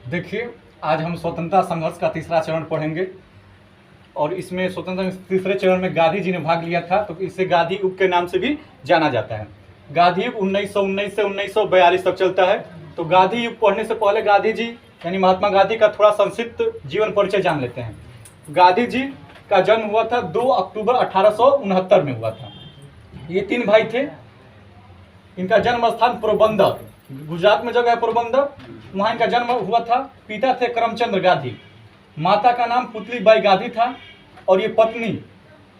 देखिए, आज हम स्वतंत्रता संघर्ष का तीसरा चरण पढ़ेंगे और इसमें स्वतंत्रता तीसरे चरण में गांधी जी ने भाग लिया था, तो इसे गांधी युग के नाम से भी जाना जाता है। गांधी युग 1919 से 1942 तक चलता है। तो गांधी युग पढ़ने से पहले गांधी जी यानी महात्मा गांधी का थोड़ा संक्षिप्त जीवन परिचय जान लेते हैं। गांधी जी का जन्म हुआ था 2 अक्टूबर 1869 में हुआ था। ये 3 भाई थे। इनका जन्म स्थान पोरबंदर, गुजरात में जगह है पोरबंदर, वहाँ इनका जन्म हुआ था। पिता थे करमचंद गांधी, माता का नाम पुतलीबाई गांधी था और ये पत्नी।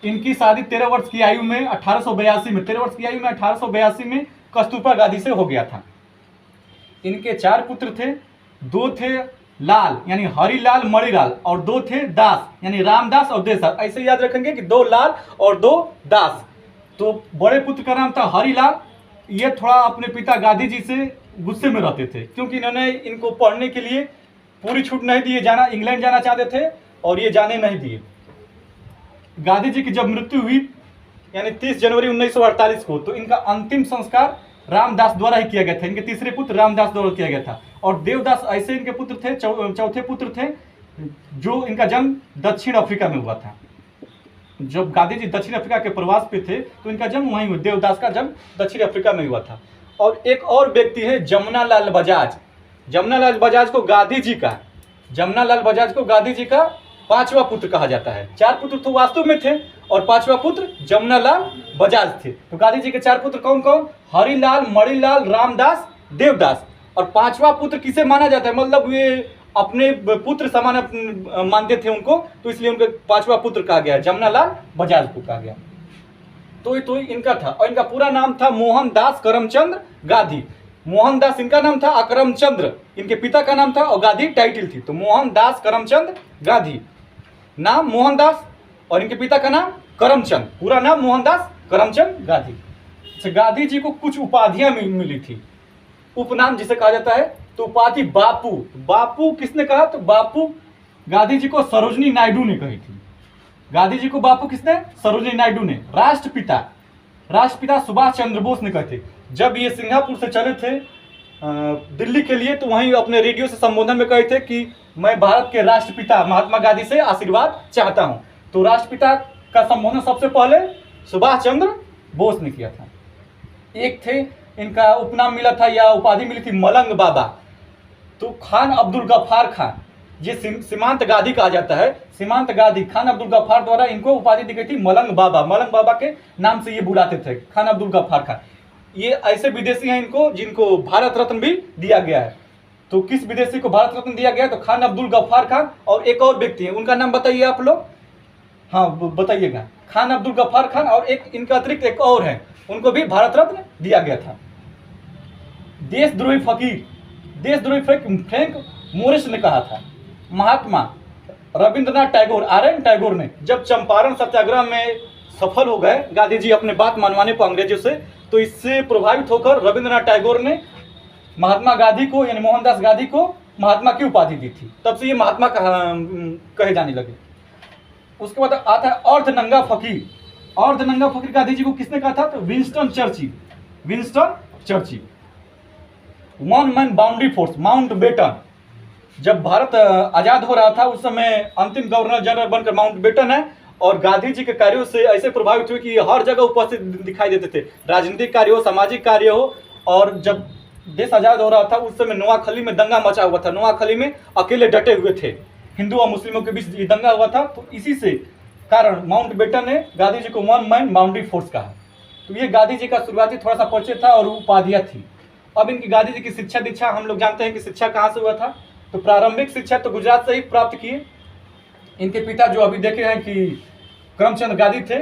इनकी शादी 13 वर्ष की आयु में 1882 में 13 वर्ष की आयु में 1882 में कस्तूरबा गांधी से हो गया था। इनके 4 पुत्र थे। 2 थे लाल यानी हरिलाल मणिलाल और 2 थे दास यानी रामदास और देसर। ऐसे याद रखेंगे कि 2 लाल और 2 दास। तो बड़े पुत्र का नाम था हरिलाल। ये थोड़ा अपने पिता गांधी जी से गुस्से में रहते थे क्योंकि इन्होंने इनको पढ़ने के लिए पूरी छूट नहीं दिए। इंग्लैंड जाना चाहते थे और ये जाने नहीं दिए। गांधी जी की जब मृत्यु हुई यानी 30 जनवरी 1948 को, तो इनका अंतिम संस्कार रामदास द्वारा ही किया गया था। इनके तीसरे पुत्र रामदास द्वारा किया गया था और देवदास ऐसे इनके पुत्र थे, चौथे पुत्र थे, जो इनका जन्म दक्षिण अफ्रीका में हुआ था। जब गांधी जी दक्षिण अफ्रीका के प्रवास पे थे तो इनका जन्म वहीं हुआ। देवदास का जन्म दक्षिण अफ्रीका में हुआ था। और एक और व्यक्ति है जमुनालाल बजाज। जमुनालाल बजाज को गांधी जी का 5वां पुत्र कहा जाता है। 4 पुत्र तो वास्तव में थे और 5वां पुत्र जमुनालाल बजाज थे। तो गांधी जी के 4 पुत्र कौन कौन? हरिलाल, मणिलाल, रामदास, देवदास। और 5वां पुत्र किसे माना जाता है, मतलब ये अपने पुत्र समान मानते थे उनको, तो इसलिए उनका 5वां पुत्र कहा गया, जमुनालाल बजाज को कहा गया। तो इनका था और इनका पूरा नाम था मोहनदास करमचंद गांधी। मोहनदास इनका नाम था, करमचंद्र इनके पिता का नाम था और गांधी टाइटल थी। तो मोहनदास करमचंद गांधी, नाम मोहनदास और इनके पिता का नाम करमचंद, पूरा नाम मोहनदास करमचंद गांधी। अच्छा, गांधी जी को कुछ उपाधियां मिली थी, उपनाम जिसे कहा जाता है। तो उपाधि बापू। बापू किसने कहा? तो बापू गांधी जी को सरोजनी नायडू ने कही थी। गांधी जी को बापू किसने? सरोजनी नायडू ने। राष्ट्रपिता सुभाष चंद्र बोस ने कहे थे। जब ये सिंगापुर से चले थे दिल्ली के लिए, तो वहीं अपने रेडियो से संबोधन में कहे थे कि मैं भारत के राष्ट्रपिता महात्मा गांधी से आशीर्वाद चाहता हूं। तो राष्ट्रपिता का संबोधन सबसे पहले सुभाष चंद्र बोस ने किया था। एक थे, इनका उपनाम मिला था या उपाधि मिली थी मलंग बाबा। तो खान अब्दुल गफ्फार खान, ये सीमांत गांधी कहा जाता है। सीमांत गांधी खान अब्दुल गफ्फार द्वारा इनको उपाधि दी गई थी मलंग बाबा। मलंग बाबा के नाम से ये बुलाते थे, खान अब्दुल गफ्फार खान। ये ऐसे विदेशी हैं इनको जिनको भारत रत्न भी दिया गया है। तो किस विदेशी को भारत रत्न दिया गया? तो खान अब्दुल गफ्फार खान और एक और व्यक्ति है, उनका नाम बताइए आप लोग। हाँ बताइएगा। खान अब्दुल गफ्फार खान और एक इनका अतिरिक्त एक और है, उनको भी भारत रत्न दिया गया था। देशद्रोही फकीर फ्रैंक मोरिस ने कहा था। महात्मा रविंद्रनाथ टैगोर, आर.एन. टैगोर ने जब चंपारण सत्याग्रह में सफल हो गए गांधी जी अपने बात मनवाने को अंग्रेजों से, तो इससे प्रभावित होकर रविंद्रनाथ टैगोर ने महात्मा गांधी को यानी मोहनदास गांधी को महात्मा की उपाधि दी थी। तब से ये महात्मा कहे जाने लगे। उसके बाद आता है अर्धनंगा फकीर गांधी जी को किसने कहा था? तो Winston Churchill. 1 man boundary force, Mountbatten. जब भारत आजाद हो रहा था उस समय अंतिम गवर्नर जनरल बनकर माउंटबेटन है और गांधी जी के कार्यों से ऐसे प्रभावित हुए कि ये हर जगह उपस्थित दिखाई देते थे। राजनीतिक कार्य हो, सामाजिक कार्य हो। और जब देश आजाद हो रहा था उस समय नोआखली में दंगा मचा हुआ था। नोआखली में अकेले डटे हुए थे, हिंदू और मुस्लिमों के बीच ये दंगा हुआ था। तो इसी से कारण माउंटबेटन ने गांधी जी को 1 मैन बाउंड्री फोर्स कहा। तो ये गांधी जी का शुरुआती थोड़ा सा परिचय था और उपाधियां थी। अब इनकी गांधी जी की शिक्षा दीक्षा हम लोग जानते हैं कि शिक्षा कहाँ से हुआ था। तो प्रारंभिक शिक्षा तो गुजरात से ही प्राप्त किए। इनके पिता जो अभी देखे हैं कि करमचंद गांधी थे,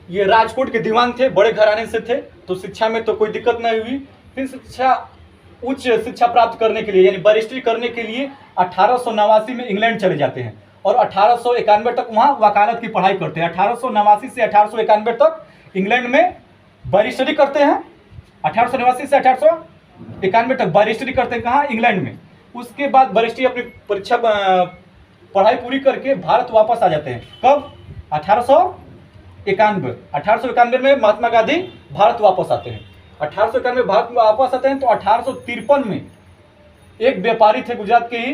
ये राजकोट के दीवान थे, बड़े घराने से थे। तो शिक्षा में तो कोई दिक्कत नहीं हुई। फिर उच्च शिक्षा प्राप्त करने के लिए यानी बैरिस्ट्री करने के लिए 1889 में इंग्लैंड चले जाते हैं और 1891 तक वहाँ वकालत की पढ़ाई करते हैं। 1889 से 1891 तक इंग्लैंड में बैरिस्ट्री करते हैं। 1889 से 1891 तक बैरिस्ट्री करते हैं, कहाँ? इंग्लैंड में। उसके बाद बैरिस्ट्री अपनी परीक्षा पढ़ाई पूरी करके भारत वापस आ जाते हैं। कब? 1891 में महात्मा गांधी भारत वापस आते हैं। 1891 में भारत वापस आते हैं तो 1853 में एक व्यापारी थे गुजरात के ही,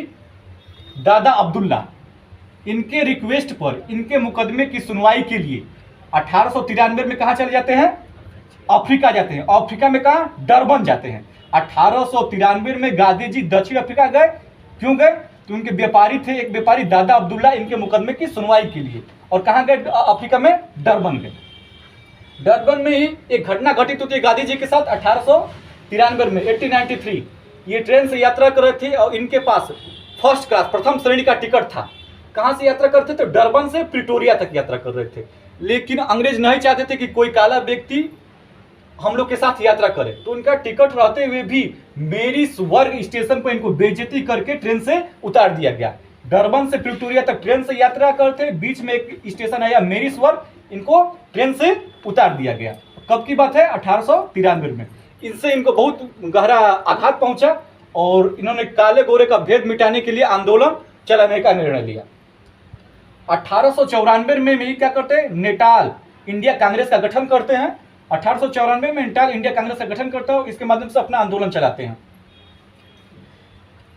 दादा अब्दुल्ला, इनके रिक्वेस्ट पर इनके मुकदमे की सुनवाई के लिए 1893 में कहाँ चले जाते हैं? अफ्रीका जाते हैं। अफ्रीका में कहाँ? डरबन जाते हैं। 1893 में गांधी जी दक्षिण अफ्रीका गए। क्यों गए? तो उनके व्यापारी थे, एक व्यापारी दादा अब्दुल्ला, इनके मुकदमे की सुनवाई के लिए। और कहाँ गए अफ्रीका में? डरबन गए। डरबन में ही एक घटना घटित होती है गांधी जी के साथ 1893 में, 1893। ये ट्रेन से यात्रा कर रहे थे और इनके पास फर्स्ट क्लास प्रथम श्रेणी का टिकट था। कहाँ से यात्रा करते थे? डरबन से प्रिटोरिया तक यात्रा कर रहे थे। लेकिन अंग्रेज नहीं चाहते थे कि कोई काला व्यक्ति हम लोग के साथ यात्रा करे, तो इनका टिकट रहते हुए भी मेरिस वर्ग स्टेशन पर इनको बेइज्जती करके ट्रेन से उतार दिया गया। डरबन से प्रिटोरिया तक ट्रेन से यात्रा करते, बीच में एक स्टेशन आया मेरिस वर्ग, इनको ट्रेन से उतार दिया गया। कब की बात है? 1893 में। इनसे इनको बहुत गहरा आघात पहुंचा और इन्होंने काले गोरे का भेद मिटाने के लिए आंदोलन चलाने का निर्णय लिया। 1894 में भी क्या करते हैं? नेटाल इंडिया कांग्रेस का गठन करते हैं। 1894 में नेटाल इंडिया कांग्रेस का गठन करते हैं, इसके माध्यम से अपना आंदोलन चलाते हैं।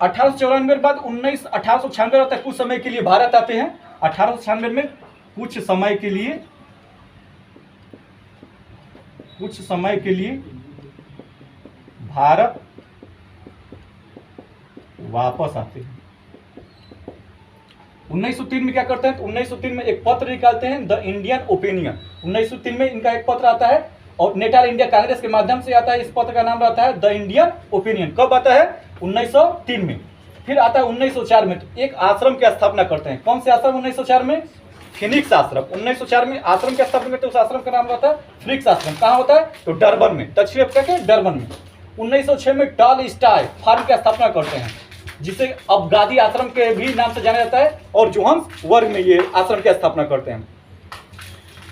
1894 बाद 1896 तक कुछ समय के लिए भारत आते हैं। 1896 में कुछ समय के लिए भारत वापस आते हैं। 1903 में क्या करते हैं? तो 1903 में एक पत्र निकालते हैं, द इंडियन ओपिनियन। 1903 में इनका एक पत्र आता है और नेटाल इंडिया कांग्रेस के माध्यम से आता है। इस पत्र का नाम रहता है द इंडियन ओपिनियन। कब आता है? 1903 में। फिर आता है 1904 में, तो एक आश्रम की स्थापना करते हैं। कौन से आश्रम? 1904 में फिनिक्स आश्रम। 1904 में आश्रम की स्थापना करते हैं, उस आश्रम का नाम रहता है फिनिक्स आश्रम। कहाँ होता है? तो डरबन में, दक्षिण अफ्रीका के डरबन में। 1906 में टॉलस्टॉय फार्म की स्थापना करते हैं, जिसे अब गांधी आश्रम के भी नाम से जाना जाता है, और जोहान्सबर्ग में ये आश्रम की स्थापना करते हैं।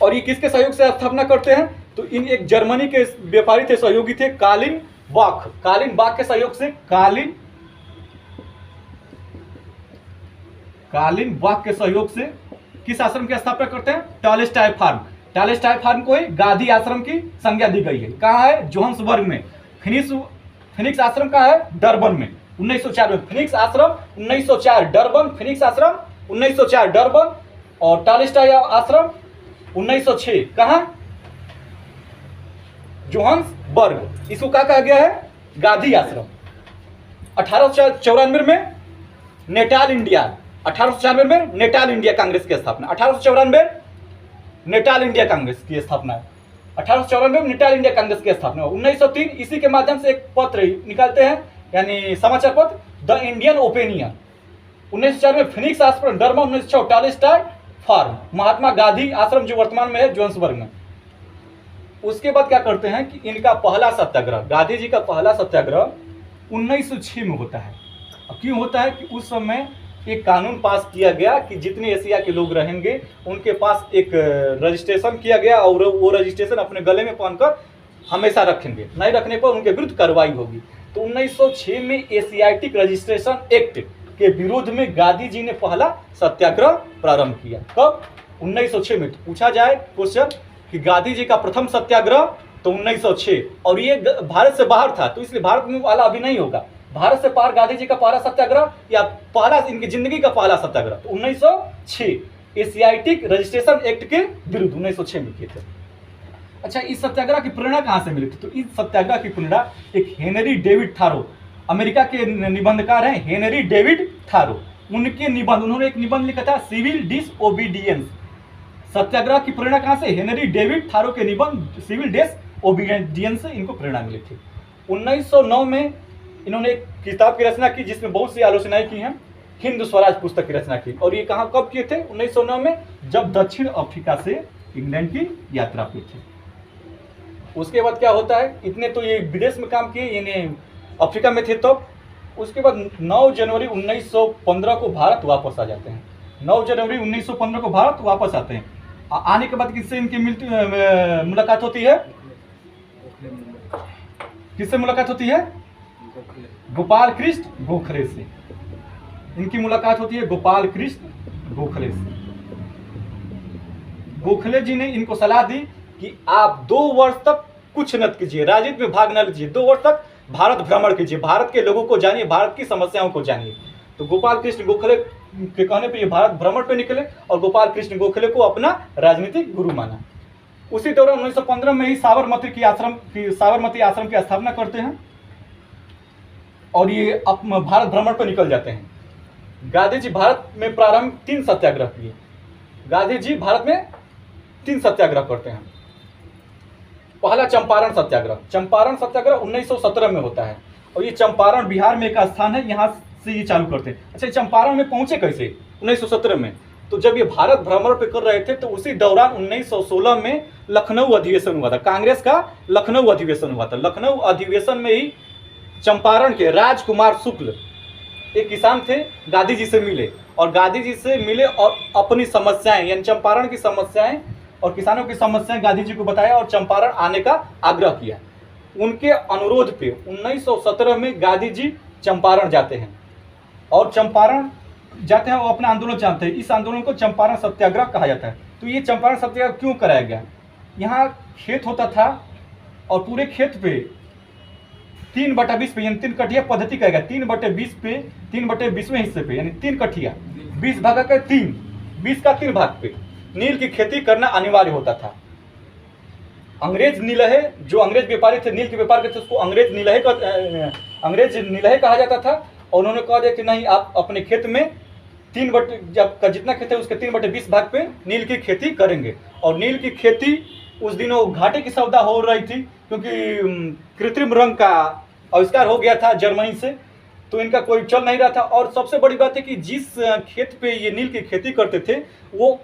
और ये किसके सहयोग से स्थापना करते हैं? तो इन एक जर्मनी के व्यापारी थे, सहयोगी थे, कालिन बाख के सहयोग से, कालिन बाख के सहयोग से किस आश्रम की स्थापना करते हैं? टॉलस्टॉय फार्म को ही गांधी आश्रम की संज्ञा दी गई है। कहाँ है? जोहान्सबर्ग में। फिनिक्स आश्रम कहाँ है? डरबन में। 1904 में फिनिक्स आश्रम, 1904 डरबन, फिनिक्स आश्रम 1904 डरबन, और टॉलस्टॉय आश्रम 1906 कहाँ? जोहान्सबर्ग। इसको क्या कहा गया है? गांधी आश्रम। 1894 में नेटाल इंडिया, 1894 में नेटाल इंडिया कांग्रेस की स्थापना। 1894 नेटाल इंडिया कांग्रेस की स्थापना है। 1894 में नेटाल इंडिया कांग्रेस की स्थापना। 1903 इसी के माध्यम से एक पत्र निकालते हैं, यानी समाचार पत्र, द इंडियन ओपिनियन। 1904 में फिनिक्स आश्रम Durban, 1906 Tolstoy farm, Mahatma Gandhi आश्रम जो वर्तमान में है जोहान्सबर्ग में। उसके बाद क्या करते हैं कि इनका पहला सत्याग्रह, गांधी जी का पहला सत्याग्रह 1906 में होता है। अब क्यों होता है? कि उस समय एक कानून पास किया गया कि जितने एशिया के लोग रहेंगे उनके पास एक रजिस्ट्रेशन किया गया, और वो रजिस्ट्रेशन अपने गले में पहनकर हमेशा रखेंगे, नहीं रखने पर उनके विरुद्ध कार्रवाई होगी। तो 1906 में एशियाटिक रजिस्ट्रेशन एक्ट के विरोध में गांधी जी ने पहला सत्याग्रह प्रारंभ किया। कब? 1906 में। तो पूछा जाए क्वेश्चन कि गांधी जी का प्रथम सत्याग्रह तो 1906, और ये भारत से बाहर था, तो इसलिए भारत में वाला अभी नहीं होगा। भारत से बाहर गांधी जी का पहला सत्याग्रह या पहला इनकी जिंदगी का पहला सत्याग्रह तो 1906 एशियाटिक रजिस्ट्रेशन एक्ट के विरुद्ध 1906 में किए थे। अच्छा, इस सत्याग्रह की प्रेरणा कहाँ से मिली थी? तो इस सत्याग्रह की प्रेरणा एक हेनरी डेविड थारो, अमेरिका के निबंधकार हैं हेनरी डेविड थारो, उनके निबंध, उन्होंने एक निबंध लिखा था सिविल डिसओबीडियंस। सत्याग्रह की प्रेरणा कहाँ से? हेनरी डेविड थारो के निबंध सिविल डिसओबीडियंस से इनको प्रेरणा मिली थी। 1909 में इन्होंने एक किताब की रचना की जिसमें बहुत सी आलोचनाएं की हैं, हिंद स्वराज पुस्तक की रचना की। और ये कहाँ कब किए थे? 1909 में, जब दक्षिण अफ्रीका से इंग्लैंड की यात्रा की थी। उसके बाद क्या होता है, इतने तो ये विदेश में काम किए, यानी अफ्रीका में थे। तो उसके बाद 9 जनवरी 1915 को भारत वापस आ जाते हैं। 9 जनवरी 1915 को भारत वापस आते हैं। आने के बाद किससे इनकी मुलाकात होती है? किससे मुलाकात होती है? गोपाल कृष्ण गोखले से इनकी मुलाकात होती है। गोपाल कृष्ण गोखले से गोखले जी ने इनको सलाह दी कि आप 2 वर्ष तक कुछ न कीजिए, राजनीति में भाग न लीजिए, 2 वर्ष तक भारत भ्रमण कीजिए, भारत के लोगों को जानिए, भारत की समस्याओं को जानिए। तो गोपाल कृष्ण गोखले के कहने पर ये भारत भ्रमण पे निकले और गोपाल कृष्ण गोखले को अपना राजनीतिक गुरु माना। उसी दौरान 1915 में ही साबरमती आश्रम की स्थापना करते हैं और ये भारत भ्रमण पर निकल जाते हैं। गांधी जी भारत में प्रारंभ 3 सत्याग्रह किए। गांधी जी भारत में 3 सत्याग्रह करते हैं। पहला चंपारण सत्याग्रह। चंपारण सत्याग्रह 1917 में होता है और ये चंपारण बिहार में एक स्थान है, यहाँ से ये चालू करते हैं। अच्छा, चंपारण में पहुंचे कैसे 1917 में? तो जब ये भारत भ्रमण पे कर रहे थे तो उसी दौरान 1916 में लखनऊ अधिवेशन हुआ था, कांग्रेस का लखनऊ अधिवेशन हुआ था। लखनऊ अधिवेशन में ही चंपारण के राजकुमार शुक्ल एक किसान थे, गांधी जी से मिले और गांधी जी से मिले और अपनी समस्याएं यानी चंपारण की समस्याएं और किसानों की समस्याएं गांधी जी को बताया और चंपारण आने का आग्रह किया। उनके अनुरोध पे 1917 में गांधी जी चंपारण जाते हैं और चंपारण जाते हैं, वो अपना आंदोलन चलाते हैं। इस आंदोलन को चंपारण सत्याग्रह कहा जाता है। तो ये चंपारण सत्याग्रह क्यों कराया गया? यहाँ खेत होता था और पूरे खेत पे 3/20 पे यानी 3 कठिया पद्धति कहेगा, 3/20 पे 3/20वें हिस्से पे यानी 3 कठिया 20 भागा का 3, 20 का 3 भाग पे नील की खेती करना अनिवार्य होता था। अंग्रेज नीलहे, जो अंग्रेज व्यापारी थे, नील के व्यापार करते थे, उसको अंग्रेज नीलहे कहा जाता था और उन्होंने कहा दिया कि नहीं, आप अपने खेत में जब का जितना खेत है उसके 3/20 भाग पे नील की खेती करेंगे। और नील की खेती उस दिनों घाटे की सौदा हो रही थी क्योंकि कृत्रिम रंग का आविष्कार हो गया था जर्मनी से, तो इनका कोई चल नहीं रहा था। और सबसे बड़ी बात है कि जिस खेत पे ये नील की खेती करते थे वो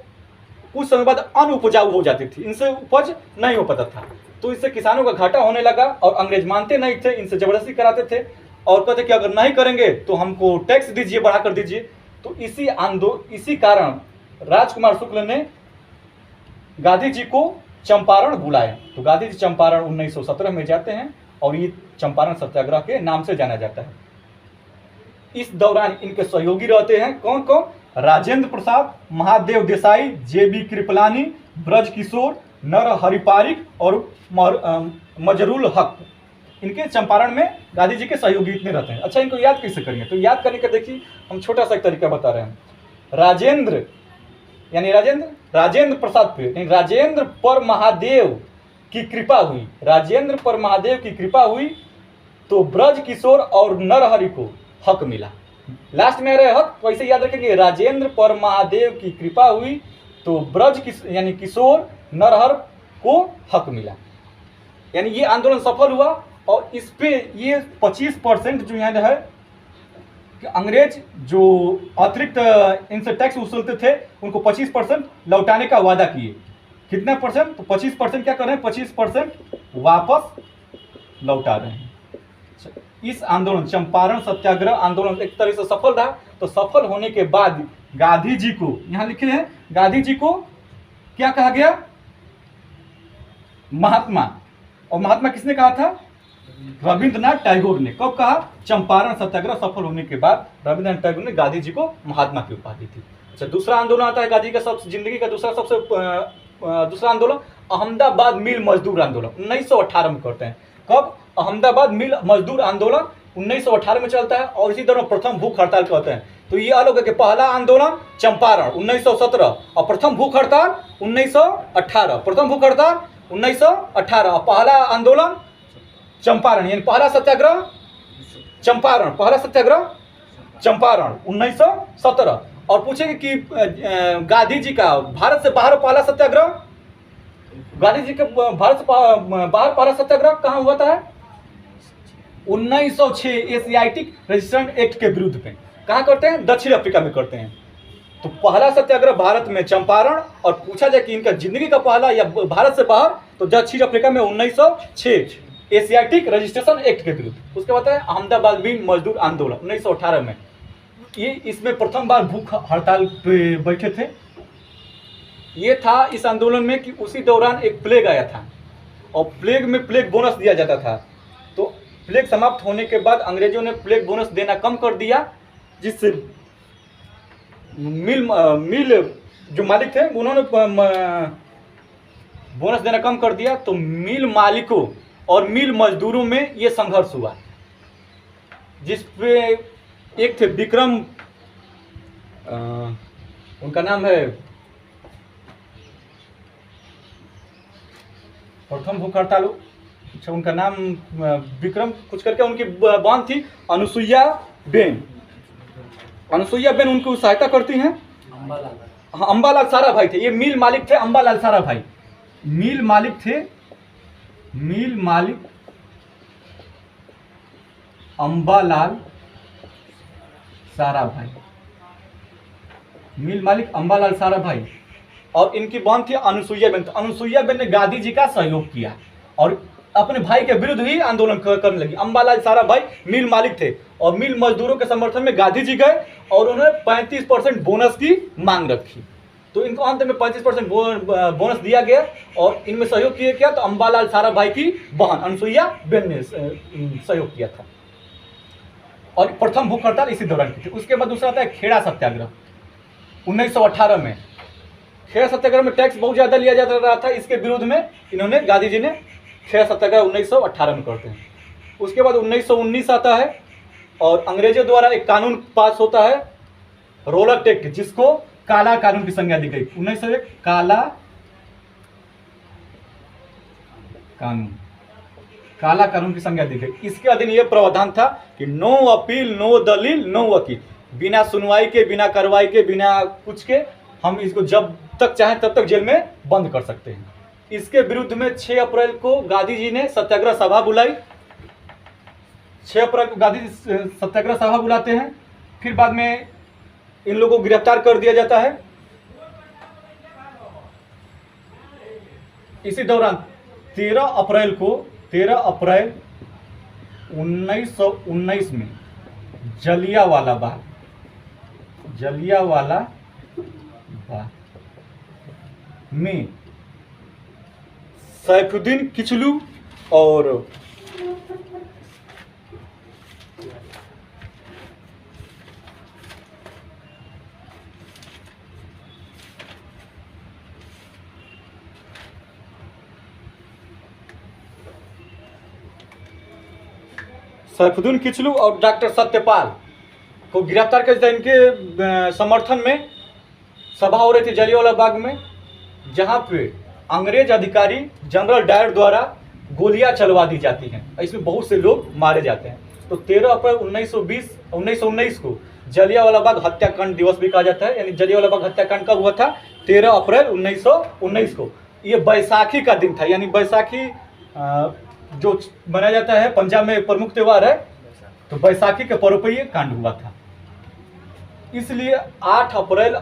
कुछ समय बाद अनउपजाऊ हो जाती थी, इनसे उपज नहीं हो पाता था। तो इससे किसानों का घाटा होने लगा और अंग्रेज मानते नहीं थे, इनसे जबरदस्ती कराते थे और कहते कि अगर नहीं करेंगे तो हमको टैक्स दीजिए, बढ़ा कर दीजिए। तो इसी कारण राजकुमार शुक्ल ने गांधी जी को चंपारण बुलाए। तो गांधी जी चंपारण 1917 में जाते हैं और ये चंपारण सत्याग्रह के नाम से जाना जाता है। इस दौरान इनके सहयोगी रहते हैं कौन कौन? राजेंद्र प्रसाद, महादेव देसाई, JB कृपलानी, ब्रज किशोर, नरहरि पारिक और मजरुल हक। इनके चंपारण में गांधी जी के सहयोगी इतने रहते हैं। अच्छा, इनको याद कैसे करेंगे? तो याद करने का देखिए हम छोटा सा एक तरीका बता रहे हैं। राजेंद्र प्रसाद पे नहीं, राजेंद्र पर महादेव की कृपा हुई, राजेंद्र पर महादेव की कृपा हुई तो ब्रज किशोर और नरहरि को हक मिला। लास्ट में रहे हक, वैसे याद रखेंगे, राजेंद्र पर महादेव की कृपा हुई तो यानी किशोर नरहर को हक मिला। यानी ये आंदोलन सफल हुआ और इस पे ये 25% जो यहाँ है कि अंग्रेज जो अतिरिक्त इनसे टैक्स वसूलते थे उनको 25% लौटाने का वादा किए। कितना परसेंट? तो 25% क्या कर रहे हैं? 25% वापस लौटा रहे हैं। इस आंदोलन चंपारण सत्याग्रह आंदोलन एक तरह से सफल रहा। तो सफल होने के बाद गांधी जी को, यहां लिखे हैं, गांधी जी को क्या कहा गया? महात्मा। और महात्मा किसने कहा था? रविंद्रनाथ टैगोर ने। कब कहा? चंपारण सत्याग्रह सफल होने के बाद रविंद्रनाथ टैगोर ने गांधी जी को महात्मा की उपाधि दी थी। अच्छा, दूसरा आंदोलन आता है गांधी का जिंदगी का दूसरा आंदोलन अहमदाबाद मिल मजदूर आंदोलन 1918 में करते हैं। कब? अहमदाबाद मिल मजदूर आंदोलन 1918 में चलता है और इसी दौरान प्रथम भूख हड़ताल कहते हैं। तो ये अलग है कि पहला आंदोलन चंपारण 1917 और प्रथम भूख हड़ताल 1918। प्रथम भूख हड़ताल 1918 और पहला आंदोलन चंपारण यानी पहला सत्याग्रह चंपारण, पहला सत्याग्रह चंपारण 1917। और पूछेंगे कि गांधी जी का भारत से बाहर पहला सत्याग्रह, गांधी जी का भारत से बाहर पहला सत्याग्रह कहाँ हुआ था? 1906 एशियाटिक रजिस्ट्रेशन एक्ट के विरुद्ध में। कहाँ करते हैं? दक्षिण अफ्रीका में करते हैं। तो पहला सत्याग्रह भारत में चंपारण, और पूछा जाए कि इनका जिंदगी का पहला या भारत से बाहर, तो दक्षिण अफ्रीका में 1906 एशियाटिक रजिस्ट्रेशन एक्ट के विरुद्ध। उसके बाद है अहमदाबाद मिल मजदूर आंदोलन 1918 में। ये इसमें प्रथम बार भूख हड़ताल पे बैठे थे। ये था इस आंदोलन में कि उसी दौरान एक प्लेग आया था और प्लेग में प्लेग बोनस दिया जाता था। तो प्लेग समाप्त होने के बाद अंग्रेजों ने प्लेग बोनस देना कम कर दिया, जिससे मिल जो मालिक थे उन्होंने बोनस देना कम कर दिया। तो मिल मालिकों और मिल मजदूरों में ये संघर्ष हुआ। जिस पे एक थे विक्रम, उनका नाम है प्रथम भूख हड़ताल, अच्छा उनका नाम विक्रम कुछ करके, उनकी बहन थी अनुसुईया बेन। अनुसुईया बेन उनको सहायता करती हैं। हाँ, अंबालाल सारा भाई थे, ये मिल मालिक थे, अंबालाल सारा भाई मिल मालिक थे, मिल मालिक अंबालाल सारा भाई, मिल मालिक अंबालाल सारा भाई। और इनकी बहन थी अनुसुईया बेन। तो अनुसुईया बेन ने गांधी जी का सहयोग किया और अपने भाई के विरुद्ध ही आंदोलन करने लगी। अंबालाल सारा भाई मिल मालिक थे और मिल मजदूरों के समर्थन में गांधी जी गए और उन्होंने 35% बोनस की मांग रखी। तो इनको अंत में 35% बोनस दिया गया और इनमें सहयोग किया क्या, तो अंबालाल सारा भाई की बहन अनुसुईया बेन ने सहयोग किया था। और प्रथम भूख हड़ताल इसी दौरान की थी। उसके बाद दूसरा आता है खेड़ा सत्याग्रह 1918 में। खेड़ा सत्याग्रह में टैक्स बहुत ज़्यादा लिया जाता रहा था, इसके विरोध में इन्होंने गांधी जी ने खेड़ा सत्याग्रह 1918 में करते हैं। उसके बाद 1919 आता है और अंग्रेजों द्वारा एक कानून पास होता है रोलर टेक्ट, जिसको काला कानून की संज्ञा दी गई। 1901 काला कानून, काला कानून की संज्ञा दी गई। इसके अधीन यह प्रावधान था कि नो अपील, नो दलील, नो वकील, बिना सुनवाई के, बिना कार्रवाई के, बिना कुछ के हम इसको जब तक चाहें तब तक जेल में बंद कर सकते हैं। इसके विरुद्ध में 6 अप्रैल को गांधी जी ने सत्याग्रह सभा बुलाई। 6 अप्रैल को गांधी जी सत्याग्रह सभा बुलाते हैं। फिर बाद में इन लोगों को गिरफ्तार कर दिया जाता है। इसी दौरान 13 अप्रैल 1919 में जलियांवाला बाग में सैफुद्दीन किचलू और सैफुद्दीन किचलू और डॉक्टर सत्यपाल को गिरफ्तार कर दिया। इनके समर्थन में सभा हो रही थी जलियांवाला बाग में, जहां पे अंग्रेज अधिकारी जनरल डायर द्वारा गोलियां चलवा दी जाती हैं। इसमें बहुत से लोग मारे जाते हैं। तो 13 अप्रैल 1919 को जलियांवाला बाग हत्याकांड दिवस भी कहा जाता है। यानी जलियांवाला बाग हत्याकांड कब हुआ था? 13 अप्रैल 1919 को। ये बैसाखी का दिन था। यानी बैसाखी जो मनाया जाता है, पंजाब में प्रमुख त्यौहार है, तो बैसाखी के पर्व पर यह कांड हुआ था। इसलिए 8 अप्रैल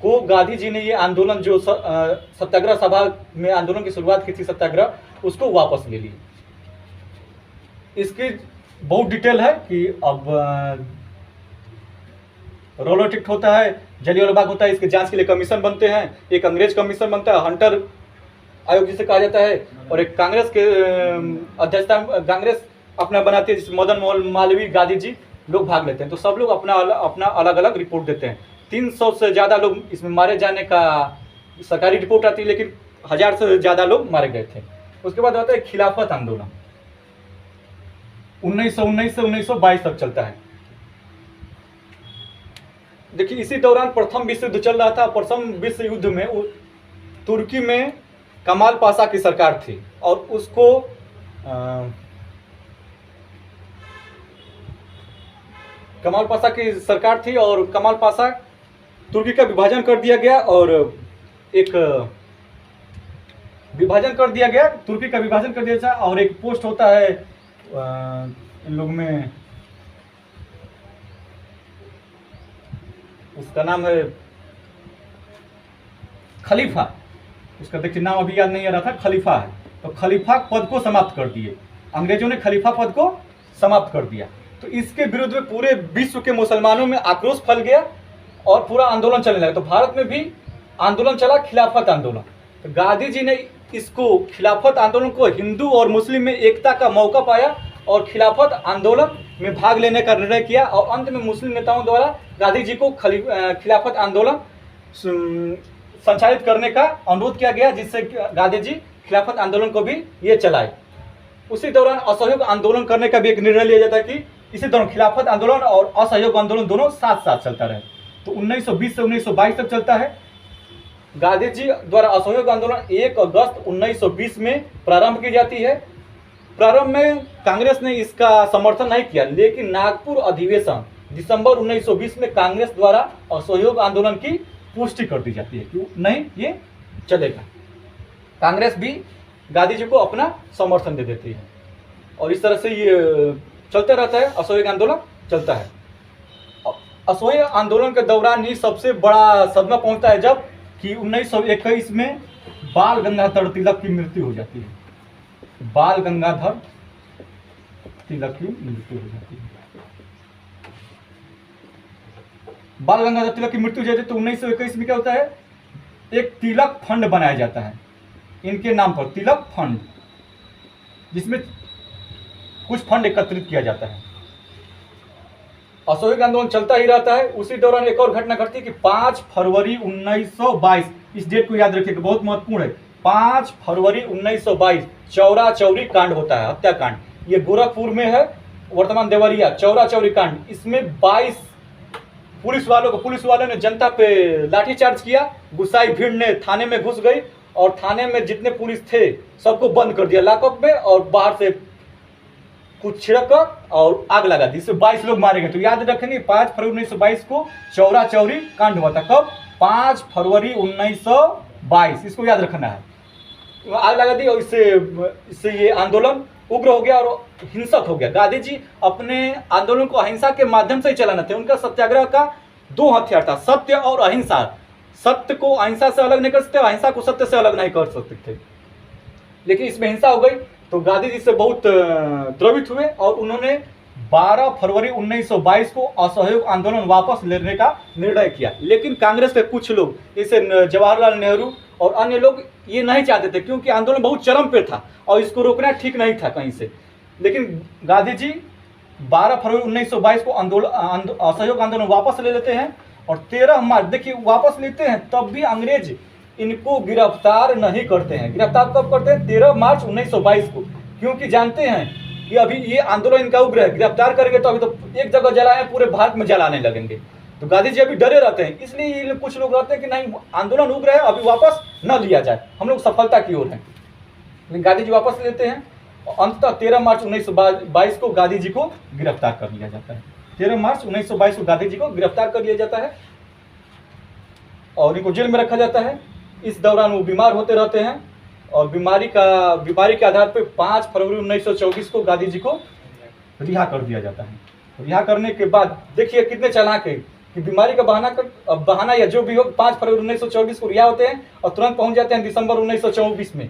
को गांधी जी ने ये आंदोलन, जो सत्याग्रह सभा में आंदोलन की शुरुआत की थी सत्याग्रह, उसको वापस ले लिए। इसकी बहुत डिटेल है कि अब रोलर टिक्ट होता है, जलियांवाला बाग होता है, इसके जांच के लिए कमीशन बनते हैं। एक अंग्रेज कमीशन बनता है, हंटर आयोग जिसे कहा जाता है, और एक कांग्रेस के अध्यक्षता कांग्रेस अपना बनाती है, जिसमें मदन मोहन मालवीय, गांधी जी लोग भाग लेते हैं। तो सब लोग अपना अलग अलग रिपोर्ट देते हैं। 300 से ज़्यादा लोग इसमें मारे जाने का सरकारी रिपोर्ट आती है, लेकिन 1000 से ज़्यादा लोग मारे गए थे। उसके बाद आता है खिलाफत आंदोलन, 1919 से 1922 तक चलता है। देखिए, इसी दौरान प्रथम विश्व युद्ध चल रहा था। प्रथम विश्व युद्ध में तुर्की में कमाल पाशा की सरकार थी और उसको कमाल पाशा की सरकार थी और कमाल पाशा तुर्की का विभाजन कर दिया गया और एक विभाजन कर दिया गया, तुर्की का विभाजन कर दिया गया और एक पोस्ट होता है इन लोग में, उसका नाम है खलीफा। उसका देखिए नाम अभी याद नहीं आ रहा था, खलीफा है। तो खलीफा पद को समाप्त कर दिए, अंग्रेजों ने खलीफा पद को समाप्त कर दिया। तो इसके विरुद्ध में पूरे विश्व के मुसलमानों में आक्रोश फैल गया और पूरा आंदोलन चलने लगा। तो भारत में भी आंदोलन चला, खिलाफत आंदोलन। तो गांधी जी ने इसको, खिलाफत आंदोलन को, हिंदू और मुस्लिम में एकता का मौका पाया और खिलाफत आंदोलन में भाग लेने का निर्णय किया। और अंत में मुस्लिम नेताओं द्वारा गांधी जी को खिलाफत आंदोलन संचालित करने का अनुरोध किया गया, जिससे गांधी जी खिलाफत आंदोलन को भी ये चलाए। उसी दौरान असहयोग आंदोलन करने का भी एक निर्णय लिया जाता है कि इसी दौरान खिलाफत आंदोलन और असहयोग आंदोलन दोनों साथ साथ चलता रहे। तो 1920 से 1922 तक चलता है। गांधी जी द्वारा असहयोग आंदोलन 1 अगस्त 1920 में प्रारंभ की जाती है। प्रारंभ में कांग्रेस ने इसका समर्थन नहीं किया, लेकिन नागपुर अधिवेशन दिसंबर 1920 में कांग्रेस द्वारा असहयोग आंदोलन की पुष्टि कर दी जाती है कि नहीं, ये चलेगा। कांग्रेस भी गांधी जी को अपना समर्थन दे देती है और इस तरह से ये चलता रहता है, असहयोग आंदोलन चलता है। असहयोग आंदोलन के दौरान ही सबसे बड़ा सदमा पहुंचता है जब कि 1921 में बाल गंगाधर तिलक की मृत्यु हो जाती है। बाल गंगाधर तिलक की मृत्यु हो जाती है। बाल गंगाधर तिलक की मृत्यु हो जाती है तो 1921 में क्या होता है, एक तिलक फंड बनाया जाता है इनके नाम पर, तिलक फंड, जिसमें कुछ फंड एकत्रित किया जाता है। असहयोग आंदोलन चलता ही रहता है। उसी दौरान एक और घटना घटती है कि 5 फरवरी 1922, इस डेट को याद रखिएगा, बहुत महत्वपूर्ण है। 5 फरवरी 1922 चौरा चौरी कांड होता है, हत्याकांड। ये गोरखपुर में है, वर्तमान देवरिया। चौरा चौरी कांड, इसमें 22 पुलिस वालों ने जनता पे लाठीचार्ज किया। गुस्साई भीड़ ने थाने में घुस गई और थाने में जितने पुलिस थे सबको बंद कर दिया लॉकअप में और बाहर से कुछ छिड़क और आग लगा दी, इससे 22 लोग मारे गए। तो याद रखेंगे 5 फरवरी 1922 को चौरा चौरी कांड हुआ था। कब? 5 फरवरी 1922, इसको याद रखना है। आग लगा दी और इससे ये आंदोलन उग्र हो गया और हिंसक हो गया। गांधी जी अपने आंदोलन को अहिंसा के माध्यम से ही चलाना थे। उनका सत्याग्रह का 2 हथियार था, सत्य और अहिंसा। सत्य को अहिंसा से अलग नहीं कर सकते, अहिंसा को सत्य से अलग नहीं कर सकते थे, लेकिन इसमें हिंसा हो गई तो गांधी जी से बहुत द्रवित हुए और उन्होंने 12 फरवरी 1922 को असहयोग आंदोलन वापस लेने का निर्णय किया। लेकिन कांग्रेस के कुछ लोग जैसे जवाहरलाल नेहरू और अन्य लोग ये नहीं चाहते थे, क्योंकि आंदोलन बहुत चरम पे था और इसको रोकना ठीक नहीं था कहीं से। लेकिन गांधी जी 12 फरवरी 1922 को असहयोग आंदोलन वापस ले लेते हैं और 13 मार्च, देखिए वापस लेते हैं तब भी अंग्रेज इनको गिरफ्तार नहीं करते हैं। गिरफ्तार कब करते हैं? 13 मार्च 1922 को, क्योंकि जानते हैं कि अभी ये आंदोलन इनका उग्र है, गिरफ्तार करेंगे तो अभी तो एक जगह जलाए पूरे भारत में जलाने लगेंगे। तो गांधी जी अभी डरे रहते हैं, इसलिए ये कुछ लोग रहते हैं कि नहीं, आंदोलन उग्र है, अभी वापस न लिया जाए, हम लोग सफलता की ओर हैं। लेकिन गांधी जी वापस लेते हैं और अंततः 13 मार्च 1922 को गांधी जी को गिरफ्तार कर लिया जाता है। 13 मार्च 1922 को गांधी जी को गिरफ्तार कर लिया जाता है और इनको जेल में रखा जाता है। इस दौरान वो बीमार होते रहते हैं और बीमारी के आधार पर 5 फरवरी 1924 को गांधी जी को रिहा कर दिया जाता है। रिहा करने के बाद देखिए कितने चालाक है कि बीमारी का बहाना या जो भी हो, 5 फरवरी 1924 को रिहा होते हैं और तुरंत पहुंच जाते हैं दिसंबर 1924 में।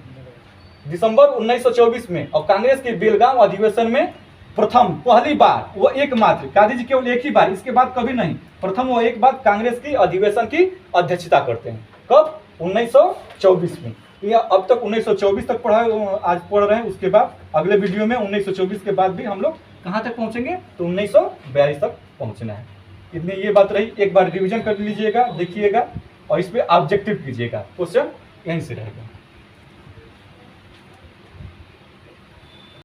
दिसंबर 1924 में और कांग्रेस के बेलगांव अधिवेशन में पहली बार वो एकमात्र, गांधी जी केवल एक ही बार, इसके बाद कभी नहीं, प्रथम वो एक बार कांग्रेस की अधिवेशन की अध्यक्षता करते हैं। कब? 1924 में। या अब तक 1924 तक आज पढ़ रहे हैं, उसके बाद अगले वीडियो में 1924 के बाद भी हम लोग कहाँ तक पहुँचेंगे तो 1942 तक पहुँचना है। इतनी ये बात रही, एक बार रिवीजन कर लीजिएगा, देखिएगा और इस पर ऑब्जेक्टिव कीजिएगा, क्वेश्चन यहीं से रहेगा।